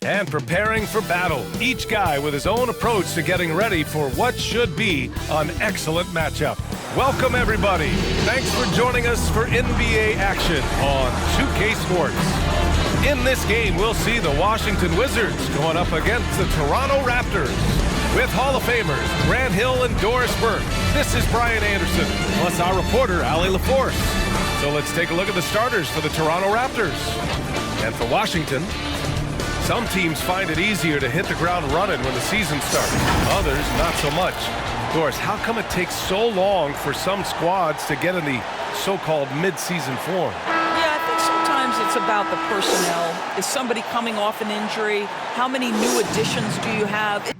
And preparing for battle, each guy with his own approach to getting ready for what should be an excellent matchup. Welcome everybody. Thanks for joining us for NBA action on 2K Sports. In this game, we'll see the Washington Wizards going up against the Toronto Raptors. With Hall of Famers Grant Hill and Doris Burke, this is Brian Anderson, plus our reporter, Allie LaForce. So let's take a look at the starters for the Toronto Raptors. And for Washington, some teams find it easier to hit the ground running when the season starts. Others, not so much. Doris, how come it takes so long for some squads to get in the so-called mid-season form? Yeah, I think sometimes it's about the personnel. Is somebody coming off an injury? How many new additions do you have?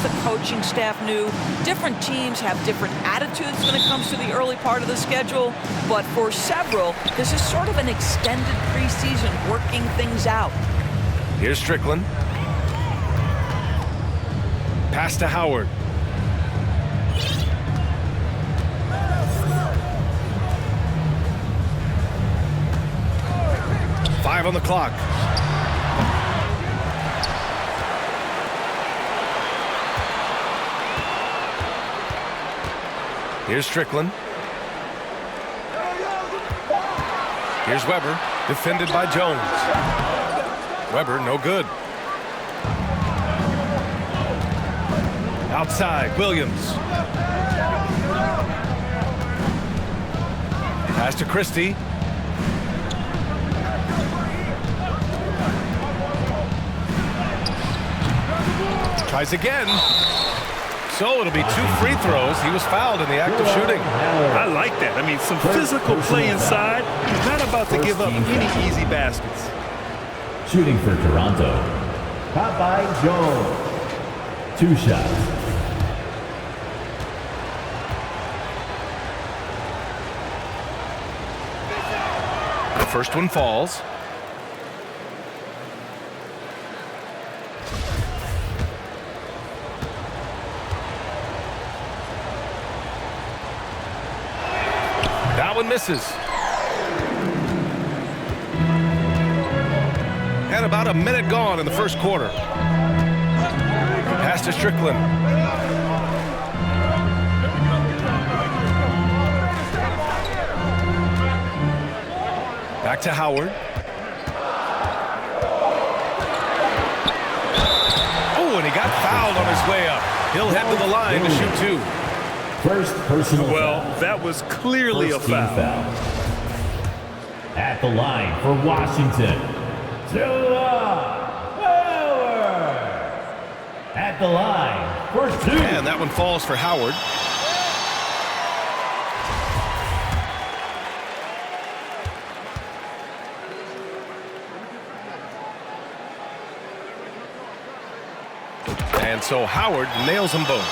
The coaching staff new. Different teams have different attitudes when it comes to the early part of the schedule, but for several, this is sort of an extended preseason, working things out. Here's Strickland. Pass to Howard. Five on the clock. Here's Strickland. Here's Weber, defended by Jones. Weber, no good. Outside, Williams. Pass to Christie. Tries again. So it'll be 2 free throws. He was fouled in the act of shooting. I like that. I mean, some physical play inside. He's not about to give up any easy baskets. Shooting for Toronto, Popeye Jones. 2 shots. The first one falls. That one misses. And about a minute gone in the first quarter. Pass to Strickland. Back to Howard. Oh, and he got fouled on his way up. He'll head to the line to shoot 2. First personal Well, foul. that was clearly First a foul. At the line for Washington, Howard. At the line for 2. And that one falls for Howard. And so Howard nails them both.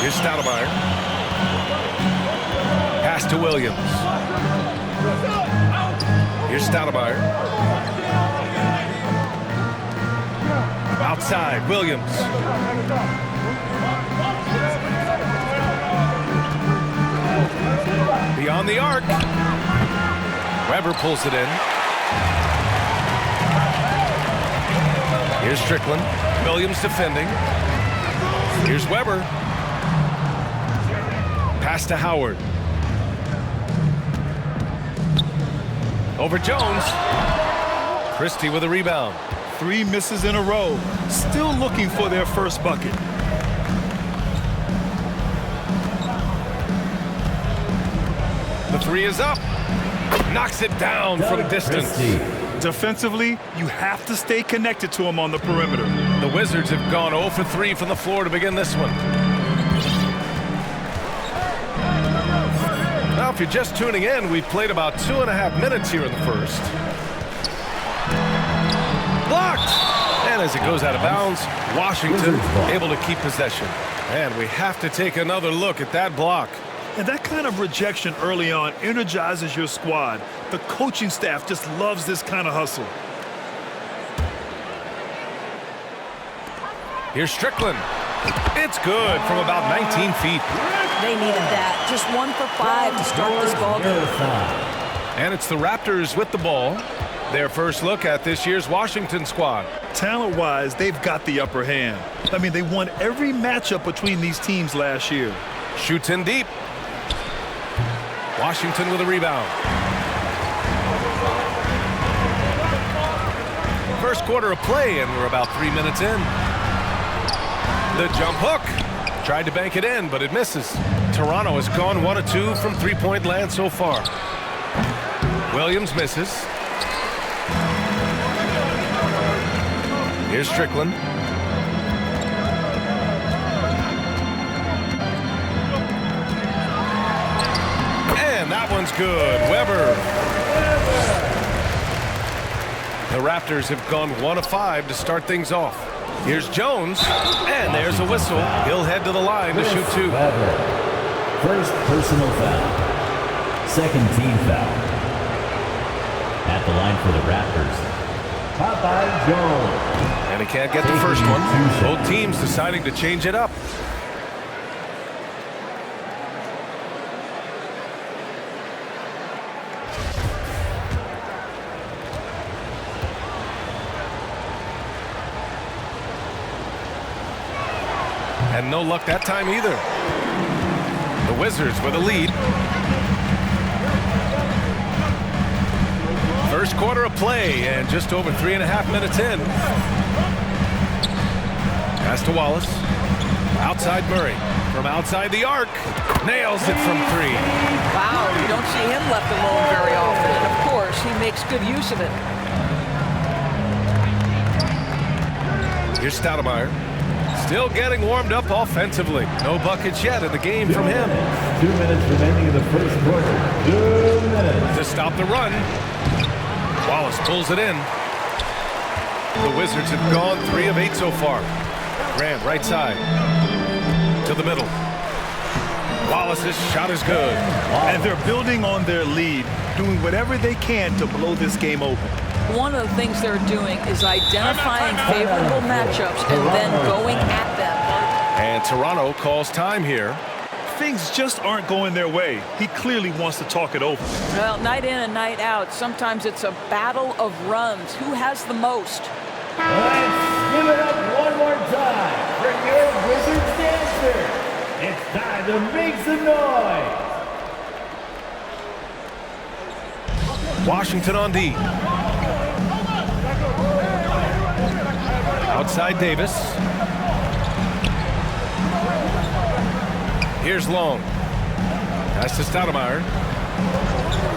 Here's Stoudemire. Pass to Williams. Here's Stoudemire. Outside, Williams. Beyond the arc. Weber pulls it in. Here's Strickland. Williams defending. Here's Weber. Pass to Howard. Over Jones. Christie with a rebound. 3 misses in a row. Still looking for their first bucket. The 3 is up. Knocks it down from distance. Christie. Defensively, you have to stay connected to him on the perimeter. The Wizards have gone 0 for 3 from the floor to begin this one. Now, if you're just tuning in, we've played about 2.5 minutes here in the first. Blocked! And as it goes out of bounds, Washington able to keep possession. And we have to take another look at that block. And that kind of rejection early on energizes your squad. The coaching staff just loves this kind of hustle. Here's Strickland. It's good from about 19 feet. They needed that. Just 1 for 5 to start this ball game. And it's the Raptors with the ball. Their first look at this year's Washington squad. Talent-wise, they've got the upper hand. I mean, they won every matchup between these teams last year. Shoots in deep. Washington with a rebound. First quarter of play, and we're about 3 minutes in. The jump hook. Tried to bank it in, but it misses. Toronto has gone 1 of 2 from three-point land so far. Williams misses. Here's Strickland. And that one's good. Weber. The Raptors have gone 1 of 5 to start things off. Here's Jones, and there's a whistle. He'll head to the line to shoot 2. First personal foul. Second team foul. At the line for the Raptors, Popeye Jones. And he can't get the first one. Both teams deciding to change it up. And no luck that time either. The Wizards with a lead. First quarter of play, and just over 3.5 minutes in. Pass to Wallace. Outside Murray. From outside the arc. Nails it from 3. Wow, you don't see him left alone very often. And of course, he makes good use of it. Here's Stoudemire. Still getting warmed up offensively. No buckets yet in the game from him. 2 minutes remaining in the first quarter. 2 minutes. To stop the run. Wallace pulls it in. The Wizards have gone 3 of 8 so far. Grant right side. To the middle. Wallace's shot is good. And they're building on their lead, doing whatever they can to blow this game open. One of the things they're doing is identifying favorable matchups and then going at them. And Toronto calls time here. Things just aren't going their way. He clearly wants to talk it over. Well, night in and night out, sometimes it's a battle of runs. Who has the most? Let's give it up one more time for your Wizards dancer. It's time to make some noise. Washington on D. Outside Davis. Here's Long. Pass to Stoudemire.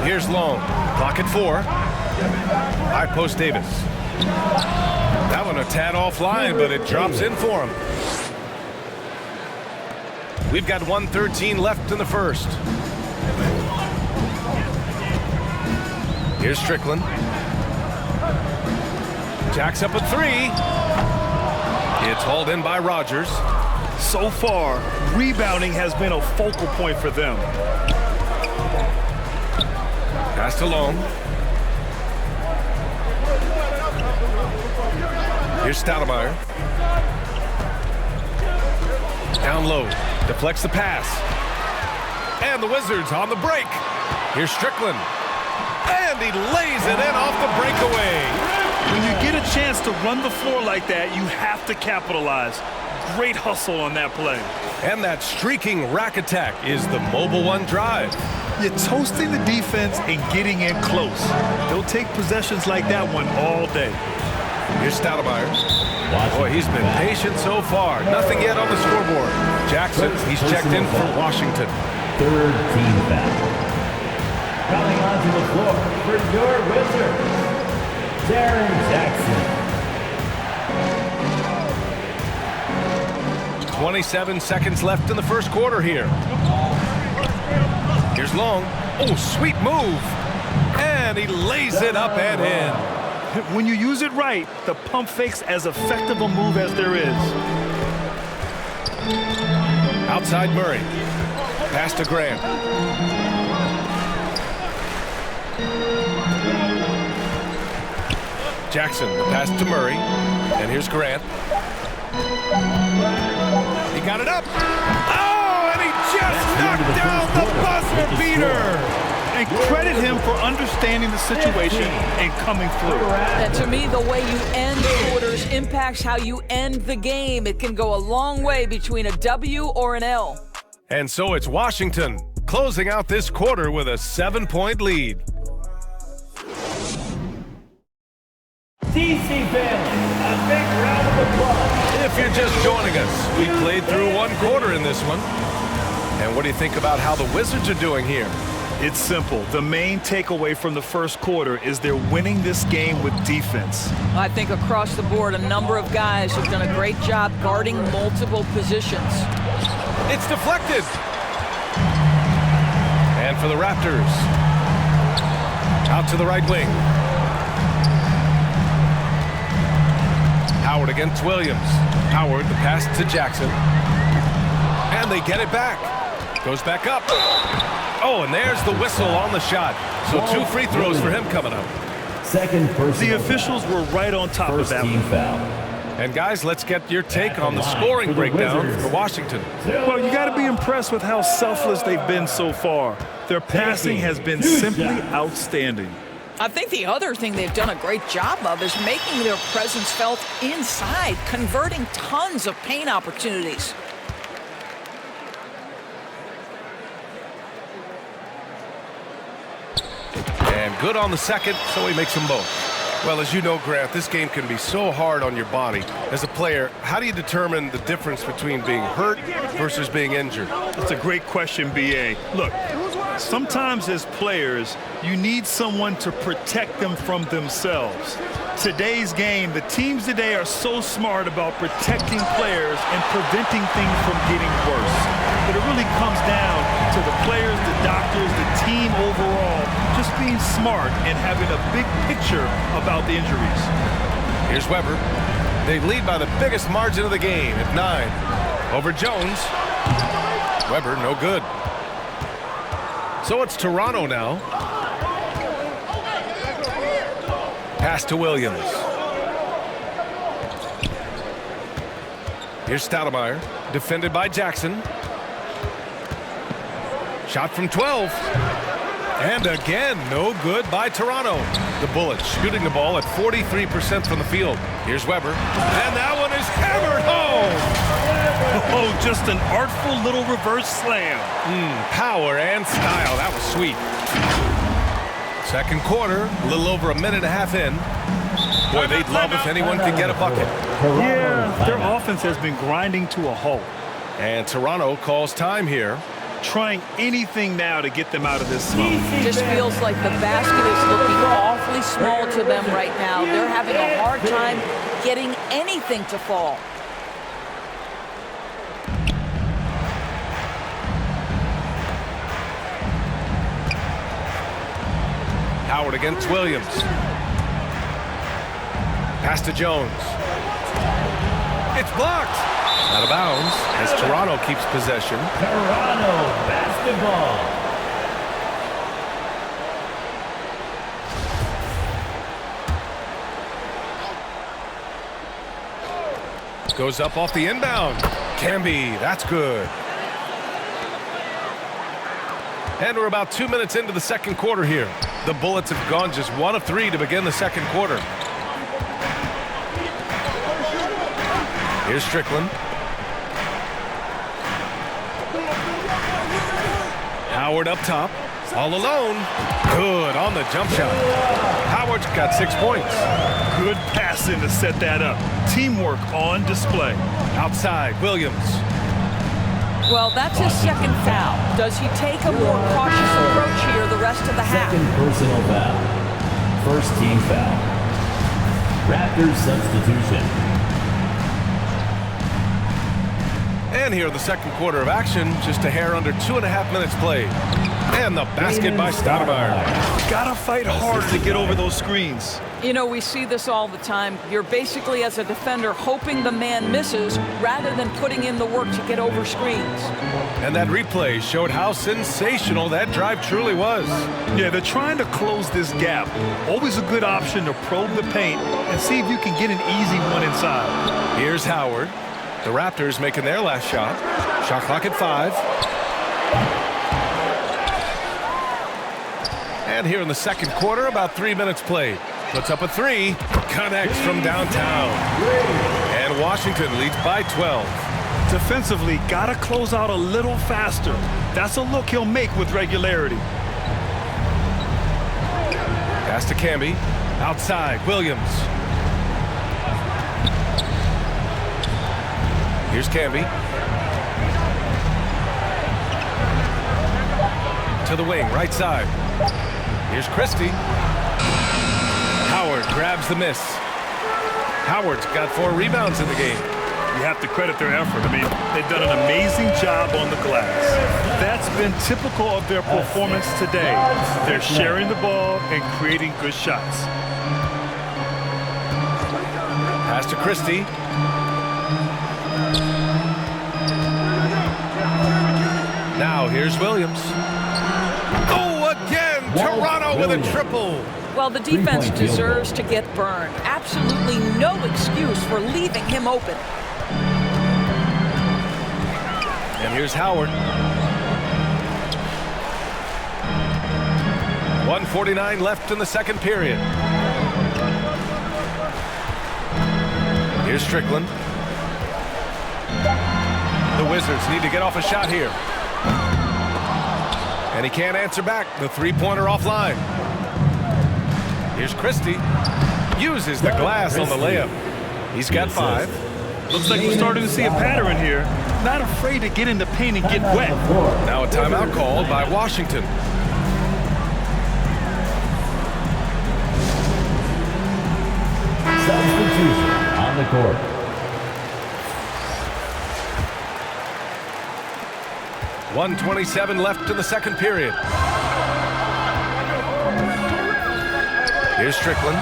Here's Long. Clock at 4. High post Davis. That one a tad offline, but it drops in for him. We've got 1:13 left in the first. Here's Strickland. Jacks up at 3. It's hauled in by Rogers. So far, rebounding has been a focal point for them. Pass to Long. Here's Stoudemire. Down low. Deflects the pass. And the Wizards on the break. Here's Strickland. And he lays it in off the breakaway. When you get a chance to run the floor like that, you have to capitalize. Great hustle on that play. And that streaking rack attack is the Mobile One drive. You're toasting the defense and getting in close. They'll take possessions like that one all day. Here's Stoudemire. Boy, he's been patient so far. Nothing yet on the scoreboard. Jackson, he's checked in for Washington. Third team foul. Coming onto the floor for your Wizards, Darren Jackson. 27 seconds left in the first quarter here. Here's Long. Oh, sweet move. And he lays it up and in. When you use it right, the pump fake's as effective a move as there is. Outside Murray. Pass to Grant. Jackson, the pass to Murray. And here's Grant. He got it up. Oh, and he just knocked down the buzzer beater. And credit him for understanding the situation and coming through. And to me, the way you end quarters impacts how you end the game. It can go a long way between a W or an L. And so it's Washington closing out this quarter with a 7-point lead. TC family, a big round of applause. If you're just joining us, we played through one quarter in this one. And what do you think about how the Wizards are doing here? It's simple. The main takeaway from the first quarter is they're winning this game with defense. I think across the board, a number of guys have done a great job guarding multiple positions. It's deflected. And for the Raptors, out to the right wing. Howard against Williams. Howard, the pass to Jackson. And they get it back. Goes back up. Oh, and there's the whistle on the shot. So 2 free throws for him coming up. Second personal The officials were right on top of that team one. foul. And guys, let's get your take on the scoring breakdown for Washington. Well, you got to be impressed with how selfless they've been so far. Their passing has been simply outstanding. I think the other thing they've done a great job of is making their presence felt inside, converting tons of paint opportunities. And good on the second, so he makes them both. Well, as you know, Grant, this game can be so hard on your body. As a player, how do you determine the difference between being hurt versus being injured? That's a great question, B.A. Look, sometimes as players, you need someone to protect them from themselves. Today's game, the teams today are so smart about protecting players and preventing things from getting worse. But it really comes down to the players, the doctors, the team overall, just being smart and having a big picture about the injuries. Here's Weber. They lead by the biggest margin of the game at 9. Over Jones. Weber, no good. So it's Toronto now. Pass to Williams. Here's Stoudemire, defended by Jackson. Shot from 12. And again, no good by Toronto. The Bullets shooting the ball at 43% from the field. Here's Weber. And that one is hammered home. Oh, just an artful little reverse slam. Power and style. That was sweet. Second quarter, a little over a minute and a half in. Boy, they'd love if anyone could get a bucket. Yeah, their offense has been grinding to a halt. And Toronto calls time here. Trying anything now to get them out of this slump. Just feels like the basket is looking awfully small to them right now. They're having a hard time getting anything to fall. Howard against Williams. Pass to Jones. It's blocked. Out of bounds as Toronto keeps possession. Toronto basketball. Goes up off the inbound. Camby, that's good. And we're about 2 minutes into the second quarter here. The Bullets have gone just 1 of 3 to begin the second quarter. Here's Strickland. Howard up top, all alone. Good on the jump shot. Howard's got 6 points. Good passing to set that up. Teamwork on display. Outside, Williams. Well, that's his second foul. Does he take a more cautious approach here the rest of the half? Second personal foul. First team foul. Raptors substitution. And here the second quarter of action, just a hair under 2.5 minutes played. And the basket by Stoudemire. Gotta fight harder to get over those screens. You know, we see this all the time. You're basically, as a defender, hoping the man misses rather than putting in the work to get over screens. And that replay showed how sensational that drive truly was. Yeah, they're trying to close this gap. Always a good option to probe the paint and see if you can get an easy one inside. Here's Howard. The Raptors making their last shot. Shot clock at 5. And here in the second quarter, about 3 minutes played. Puts up a 3, connects from downtown. And Washington leads by 12. Defensively, gotta close out a little faster. That's a look he'll make with regularity. Pass to Camby. Outside, Williams. Here's Camby. To the wing, right side. Here's Christie. Howard grabs the miss. Howard's got 4 rebounds in the game. You have to credit their effort. I mean, they've done an amazing job on the glass. That's been typical of their performance today. They're sharing the ball and creating good shots. Pass to Christie. Now here's Williams. Oh, again! Toronto with a triple. Well, the defense deserves to get burned. Absolutely no excuse for leaving him open. And here's Howard. 1:49 left in the second period. Here's Strickland. The Wizards need to get off a shot here. And he can't answer back. The three-pointer offline. Here's Christie. Uses the glass on the layup. He's got 5. Looks like we're starting to see a pattern here. Not afraid to get in the paint and get wet. Now a timeout called by Washington. Substitution on the court. .127 left in the second period. Here's Strickland.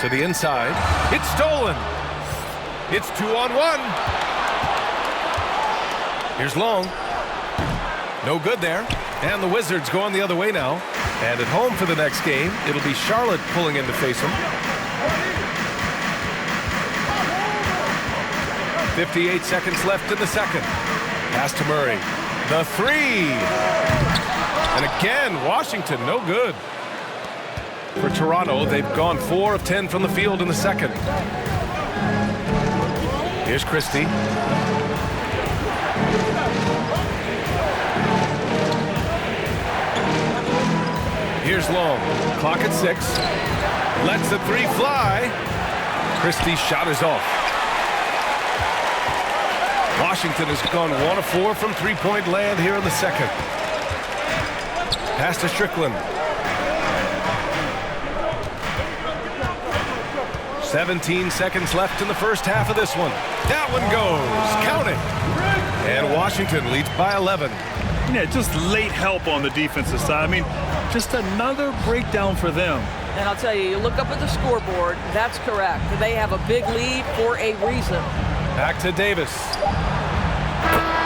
To the inside. It's stolen. It's 2-on-1. Here's Long. No good there. And the Wizards going the other way now. And at home for the next game, it'll be Charlotte pulling in to face them. 58 seconds left in the second. Pass to Murray. The 3. And again, Washington, no good. For Toronto, they've gone 4 of 10 from the field in the second. Here's Christie. Here's Long. Clock at 6. Lets the 3 fly. Christie's shot is off. Washington has gone 1 of 4 from three-point land here in the second. Pass to Strickland. 17 seconds left in the first half of this one. That one goes. Count it. And Washington leads by 11. Yeah, just late help on the defensive side. I mean, just another breakdown for them. And I'll tell you, you look up at the scoreboard, that's correct. They have a big lead for a reason. Back to Davis.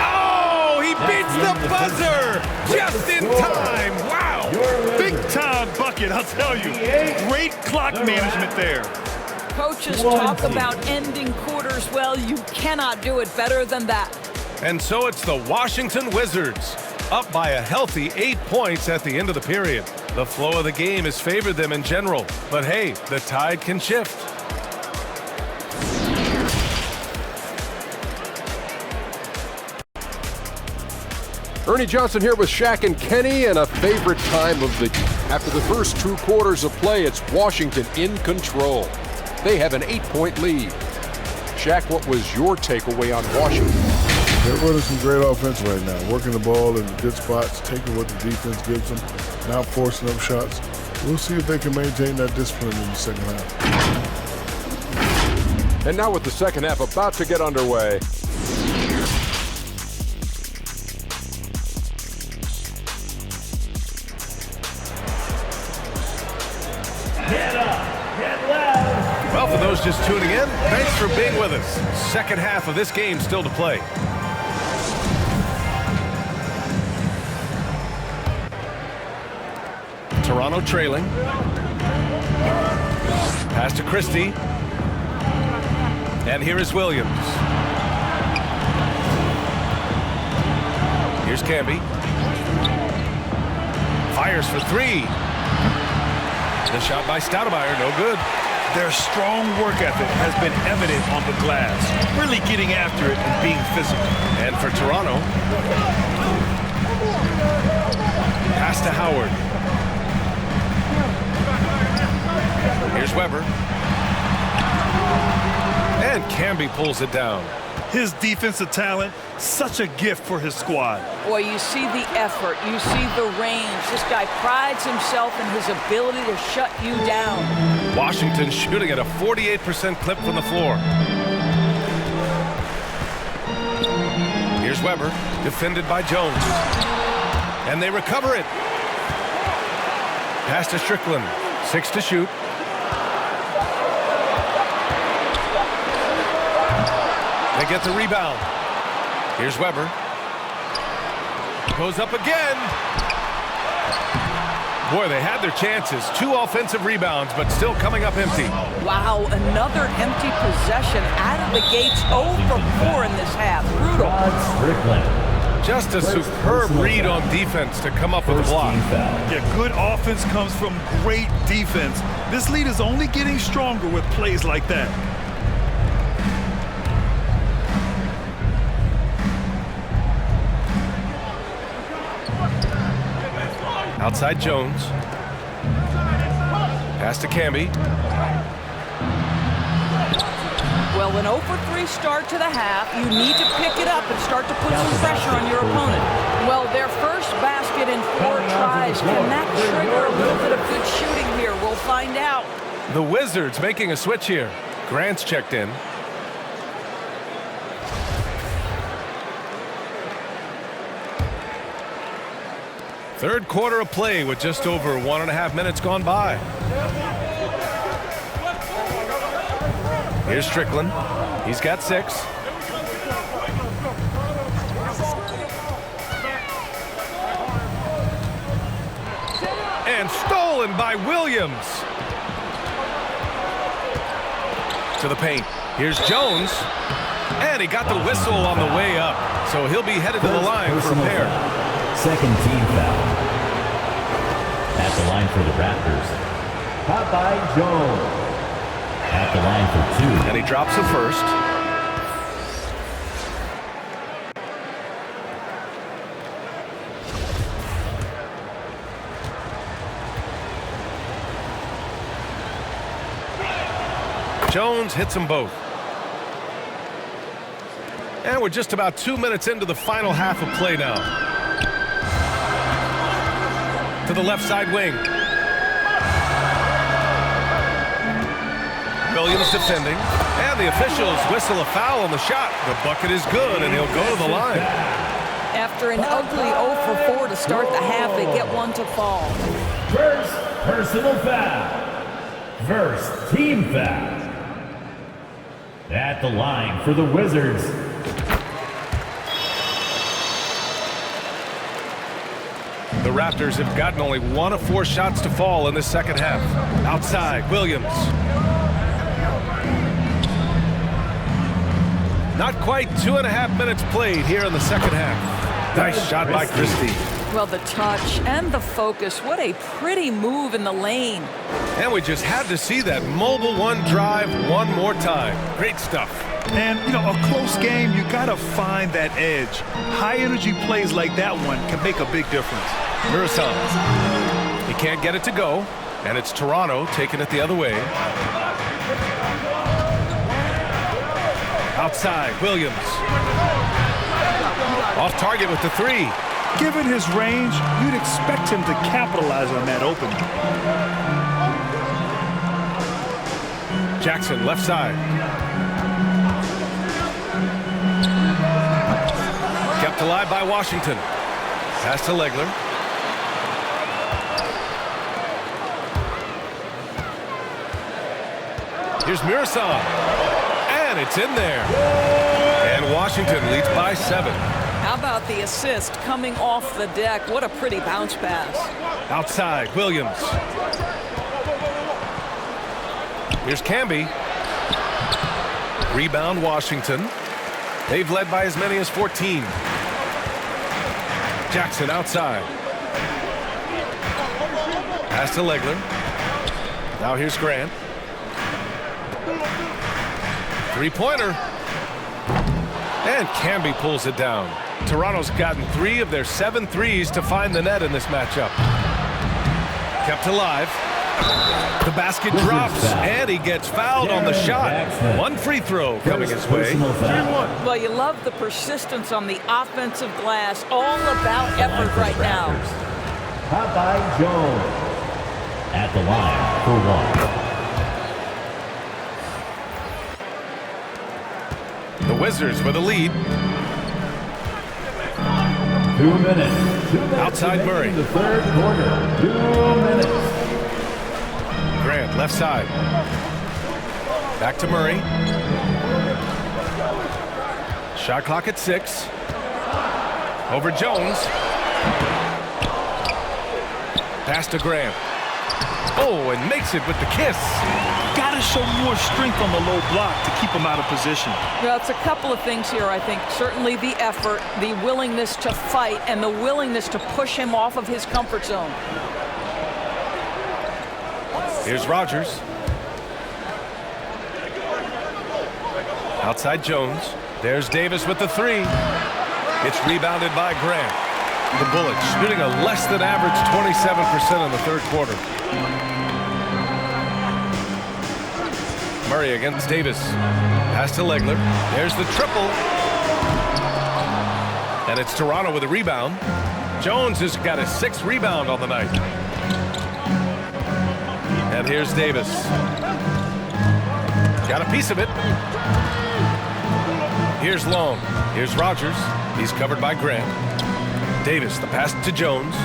Oh, he beats the buzzer just in time. Wow. Big time bucket, I'll tell you. Great clock management there. Coaches talk about ending quarters well. You cannot do it better than that. And so it's the Washington Wizards, up by a healthy 8 points at the end of the period. The flow of the game has favored them in general, but hey, the tide can shift. Ernie Johnson here with Shaq and Kenny, and a favorite time of the after the first 2 quarters of play, it's Washington in control. They have an 8-point lead. Shaq, what was your takeaway on Washington? They're running some great offense right now, working the ball in good spots, taking what the defense gives them, not forcing up shots. We'll see if they can maintain that discipline in the second half. And now with the second half about to get underway. Well, for those just tuning in, thanks for being with us. Second half of this game still to play. Toronto trailing. Pass to Christie. And here is Williams. Here's Camby. Fires for three. The shot by Stoudemire, no good. Their strong work ethic has been evident on the glass, really getting after it and being physical. And for Toronto, pass to Howard. Here's Weber. And Camby pulls it down. His defensive talent, such a gift for his squad. Boy, you see the effort, you see the range. This guy prides himself in his ability to shut you down. Washington shooting at a 48% clip from the floor. Here's Weber, defended by Jones. And they recover it. Pass to Strickland, 6 to shoot. They get the rebound. Here's Weber. Goes up again. Boy, they had their chances. 2 offensive rebounds, but still coming up empty. Wow, another empty possession out of the gates. 0 for 4 in this half. Brutal. Just a superb read on defense to come up with a block. Yeah, good offense comes from great defense. This lead is only getting stronger with plays like that. Outside Jones. Pass to Camby. Well, an 0 for 3 start to the half. You need to pick it up and start to put some pressure on your opponent. Well, their first basket in 4 tries. Can that trigger a little bit of good shooting here? We'll find out. The Wizards making a switch here. Grant's checked in. Third quarter of play with just over 1.5 minutes gone by. Here's Strickland. He's got 6. And stolen by Williams. To the paint. Here's Jones. And he got the whistle on the way up. So he'll be headed to the line for a pair. Second team foul. At the line for the Raptors, Popeye Jones. At the line for 2. And he drops the first. Jones hits them both. And we're just about 2 minutes into the final half of play now. To the left side wing. Williams defending. And the officials whistle a foul on the shot. The bucket is good, and he'll go to the line. After an ugly 0 for 4 to start the half, they get one to fall. First personal foul. First team foul. At the line for the Wizards. The Raptors have gotten only 1 of 4 shots to fall in this second half. Outside, Williams. Not quite 2.5 minutes played here in the second half. Nice shot by Christie. Well, the touch and the focus. What a pretty move in the lane. And we just had to see that mobile 1 drive one more time. Great stuff. And, you know, a close game, you got to find that edge. High-energy plays like that one can make a big difference. Murasov. He can't get it to go, and it's Toronto taking it the other way. Outside, Williams. Off target with the 3. Given his range, you'd expect him to capitalize on that opening. Jackson, left side. Kept alive by Washington. Pass to Legler. Here's Mirasan. And it's in there. And Washington leads by 7. How about the assist coming off the deck? What a pretty bounce pass. Outside, Williams. Here's Camby. Rebound, Washington. They've led by as many as 14. Jackson outside. Pass to Legler. Now here's Grant. Three-pointer. And Camby pulls it down. Toronto's gotten 3 of their 7 threes to find the net in this matchup. Kept alive. The basket drops, and he gets fouled on the shot. 1 free throw coming his way. 3-1. Well, you love the persistence on the offensive glass. All about effort right now. Popeye Jones at the line for 1. The Wizards with a lead. 2 minutes. 2 minutes Outside Murray. In the third quarter. 2 minutes. Grant, left side. Back to Murray. Shot clock at 6. Over Jones. Pass to Grant. Oh, and makes it with the kiss. Got to show more strength on the low block to keep him out of position. Well, it's a couple of things here, I think. Certainly the effort, the willingness to fight, and the willingness to push him off of his comfort zone. Here's Rogers. Outside Jones. There's Davis with the 3. It's rebounded by Grant. The Bullets shooting a less than average 27% in the third quarter. Murray against Davis. Pass to Legler. There's the triple. And it's Toronto with a rebound. Jones has got a 6th rebound on the night. And here's Davis. Got a piece of it. Here's Long. Here's Rogers. He's covered by Grant. Davis, the pass to Jones.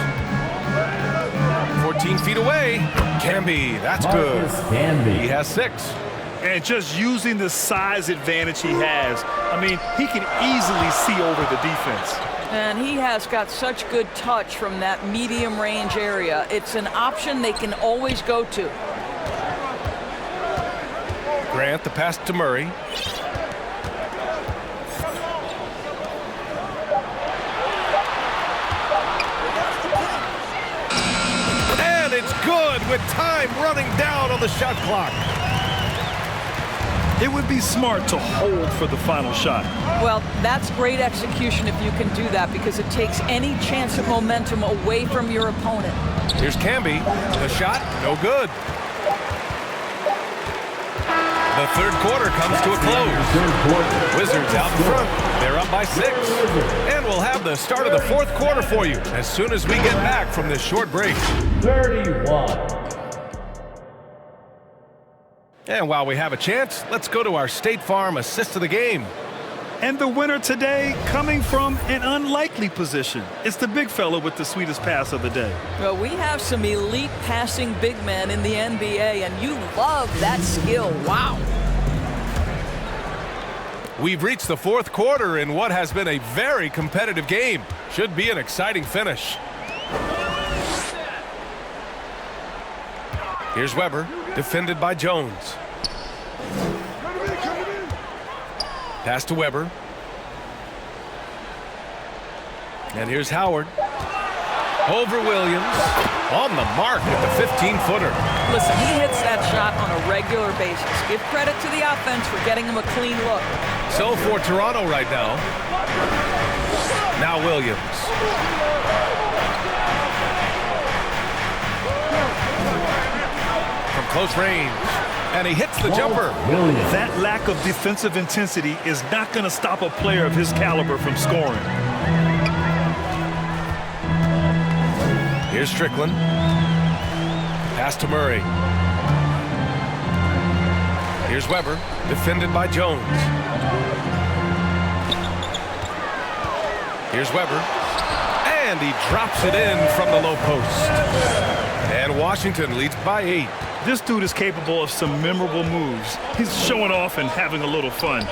14 feet away. Camby, that's good. Camby. He has 6. And just using the size advantage he has, I mean, he can easily see over the defense. And he has got such good touch from that medium range area. It's an option they can always go to. Grant, the pass to Murray. And it's good with time running down on the shot clock. It would be smart to hold for the final shot. Well, that's great execution if you can do that, because it takes any chance of momentum away from your opponent. Here's Camby. The shot, no good. The third quarter comes to a close. Wizards out in front. They're up by 6. And we'll have the start of the fourth quarter for you as soon as we get back from this short break. 31. And while we have a chance, let's go to our State Farm assist of the game. And the winner today coming from an unlikely position. It's the big fella with the sweetest pass of the day. Well, we have some elite passing big men in the NBA, and you love that skill. Wow. We've reached the fourth quarter in what has been a very competitive game. Should be an exciting finish. Here's Weber, defended by Jones. Pass to Weber. And here's Howard. Over Williams. On the mark with the 15-footer. Listen, he hits that shot on a regular basis. Give credit to the offense for getting him a clean look. So for Toronto right now. Now Williams. From close range. And he hits the jumper. That lack of defensive intensity is not going to stop a player of his caliber from scoring. Here's Strickland. Pass to Murray. Here's Weber, defended by Jones. Here's Weber. And he drops it in from the low post. And Washington leads by 8. This dude is capable of some memorable moves. He's showing off and having a little fun.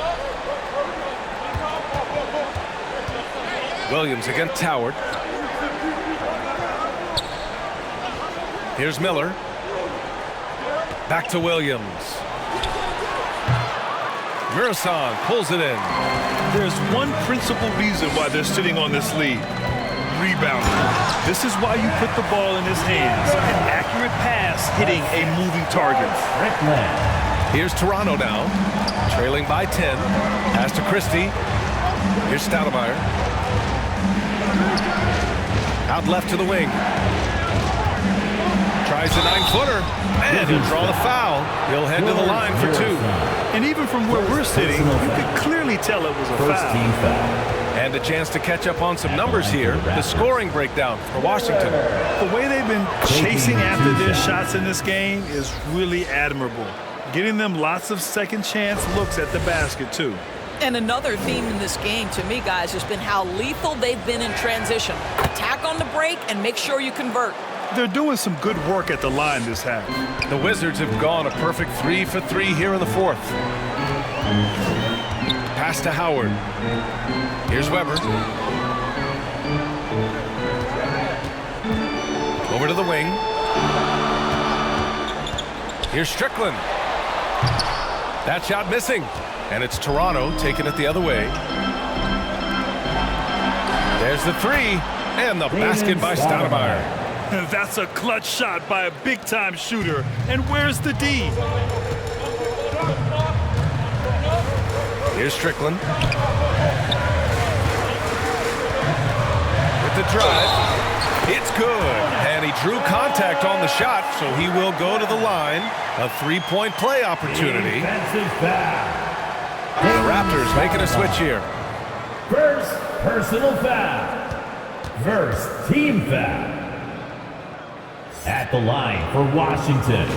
Williams against Howard. Here's Miller. Back to Williams. Mirasan pulls it in. There's one principal reason why they're sitting on this lead. Rebounding. This is why you put the ball in his hands. An accurate pass hitting a moving target. Here's Toronto now. Trailing by 10. Pass to Christie. Here's Stoudemire. Out left to the wing. Tries a 9-footer. And he'll draw the foul. He'll head to the line for 2. And even from where we're sitting, you could clearly tell it was a foul. And a chance to catch up on some numbers here. The scoring breakdown for Washington. The way they've been chasing after their shots in this game is really admirable. Getting them lots of second chance looks at the basket, too. And another theme in this game, to me, guys, has been how lethal they've been in transition. Attack on the break and make sure you convert. They're doing some good work at the line this half. The Wizards have gone a perfect 3 for 3 here in the 4th. Pass to Howard. Here's Weber. Over to the wing. Here's Strickland. That shot missing. And it's Toronto taking it the other way. There's the 3. And the basket by Stoudemire. That's a clutch shot by a big-time shooter. And where's the D? Here's Strickland. With the drive. It's good. And he drew contact on the shot, so he will go to the line. A 3-point play opportunity. The Raptors making a switch here. First personal foul. First team foul. At the line for Washington.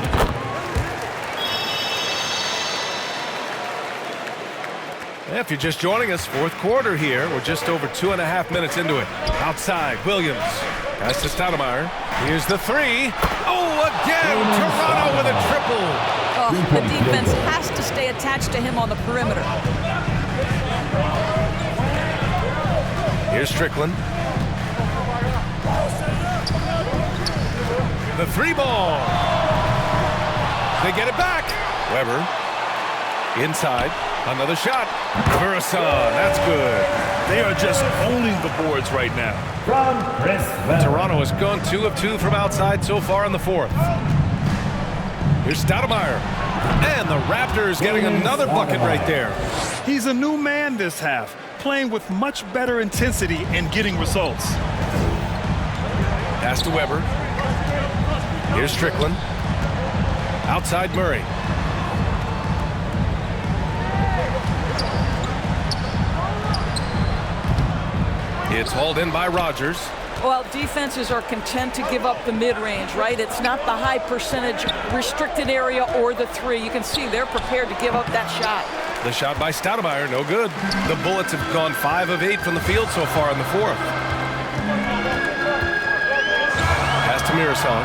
If you're just joining us, 4th quarter here. We're just over 2.5 minutes into it. Outside, Williams. Pass to Stoudemire. Here's the 3. Oh, again! Toronto with a triple. Oh, the defense has to stay attached to him on the perimeter. Here's Strickland. The 3-ball. They get it back. Weber. Inside. Another shot. Mirasan. That's good. They are just owning the boards right now. From Chris Weber. Toronto has gone 2 of 2 from outside so far in the 4th. Here's Stoudemire. And the Raptors getting another bucket right there. He's a new man this half, playing with much better intensity and getting results. Pass to Weber. Here's Strickland. Outside Murray. It's hauled in by Rogers. Well, defenses are content to give up the mid-range, right? It's not the high percentage restricted area or the 3. You can see they're prepared to give up that shot. The shot by Stoudemire, no good. The Bullets have gone 5 of 8 from the field so far in the 4th. Pass to Mirasan.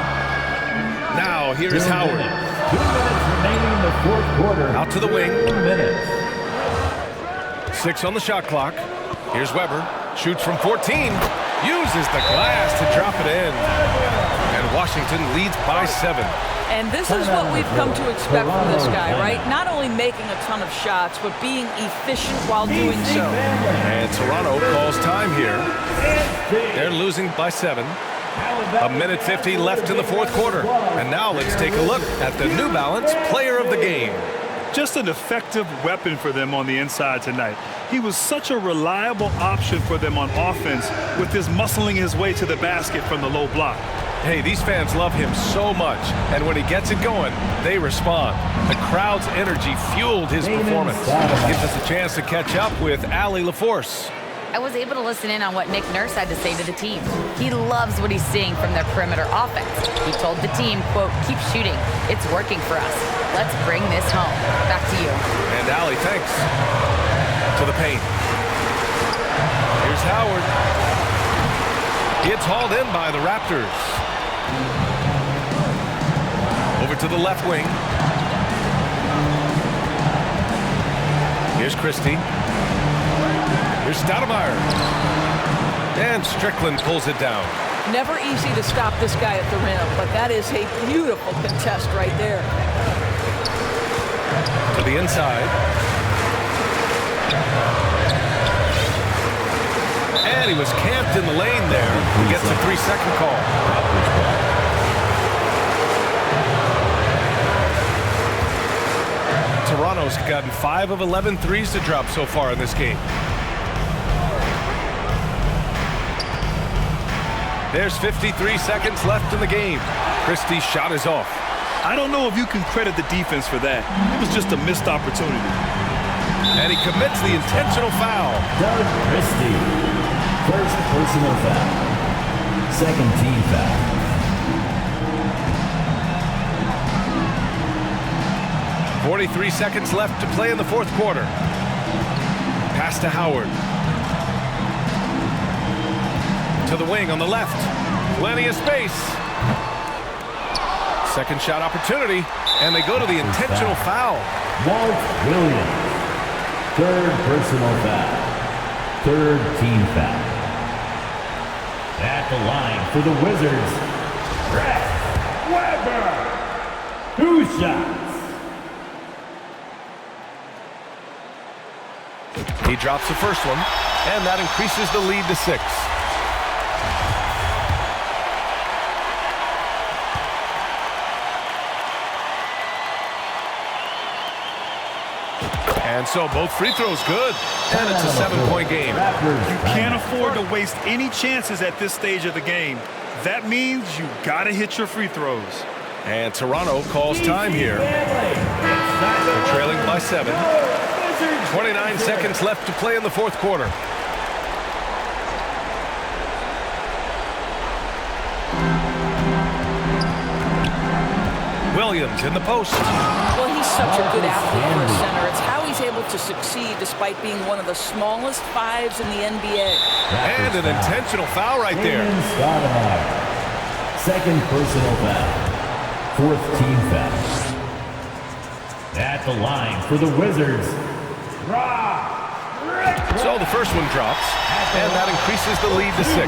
Now, here's Howard. 2 minutes remaining in the 4th quarter. Out to the wing. 4 minutes. 6 on the shot clock. Here's Weber. Shoots from 14. Uses the glass to drop it in. And Washington leads by 7. And this is what we've come to expect from this guy, right? Not only making a ton of shots, but being efficient while doing so. And Toronto calls time here. They're losing by 7. A minute 50 left in the 4th quarter. And now let's take a look at the New Balance Player of the Game. Just an effective weapon for them on the inside tonight. He was such a reliable option for them on offense with his muscling his way to the basket from the low block. Hey, these fans love him so much, and when he gets it going, they respond. The crowd's energy fueled his performance. Gives us a chance to catch up with Allie LaForce. I was able to listen in on what Nick Nurse had to say to the team. He loves what he's seeing from their perimeter offense. He told the team, quote, "Keep shooting. It's working for us. Let's bring this home." Back to you. And Allie, thanks. To the paint. Here's Howard. It's hauled in by the Raptors. Over to the left wing. Here's Christie. Here's Stoudemire. And Strickland pulls it down. Never easy to stop this guy at the rim, but that is a beautiful contest right there. To the inside. And he was camped in the lane there. He gets a 3-second call. Toronto's gotten 5 of 11 threes to drop so far in this game. There's 53 seconds left in the game. Christie's shot is off. I don't know if you can credit the defense for that. It was just a missed opportunity. And he commits the intentional foul. Doug Christie. First personal foul. Second team foul. .43 seconds left to play in the fourth quarter. Pass to Howard. To the wing on the left. Plenty of space. Second shot opportunity. And they go to the intentional foul. Walt Williams. Third personal foul. Third team foul. At the line for the Wizards, Brett Weber. 2 shots. He drops the first one, and that increases the lead to 6. And so both free throws good, and it's a 7-point game. You can't afford to waste any chances at this stage of the game. That means you gotta hit your free throws. And Toronto calls time here. They're trailing by 7. 29 seconds left to play in the fourth quarter. Williams in the post. Well, he's such a good athlete for a center. It's how he's able to succeed despite being one of the smallest 5s in the NBA. And an intentional foul right there. Second personal foul. Fourth team foul. At the line for the Wizards, So the first one drops, and that increases the lead to 6.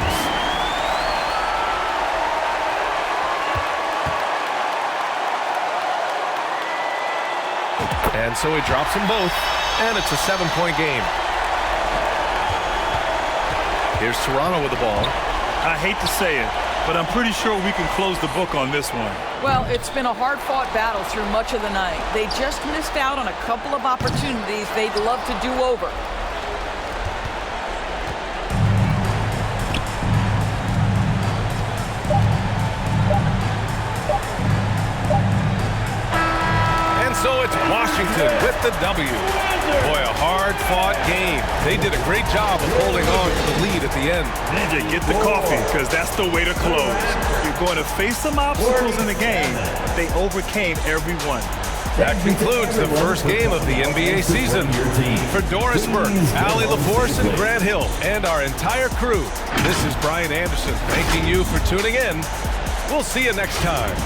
And so he drops them both, and it's a 7-point game. Here's Toronto with the ball. I hate to say it, but I'm pretty sure we can close the book on this one. Well, it's been a hard-fought battle through much of the night. They just missed out on a couple of opportunities they'd love to do over. So it's Washington with the W. Boy, a hard-fought game. They did a great job of holding on to the lead at the end. DJ, get the coffee, because that's the way to close. You're going to face some obstacles in the game. They overcame every one. That concludes the first game of the NBA season. For Doris Burke, Allie LaForce, and Grant Hill, and our entire crew, this is Brian Anderson thanking you for tuning in. We'll see you next time.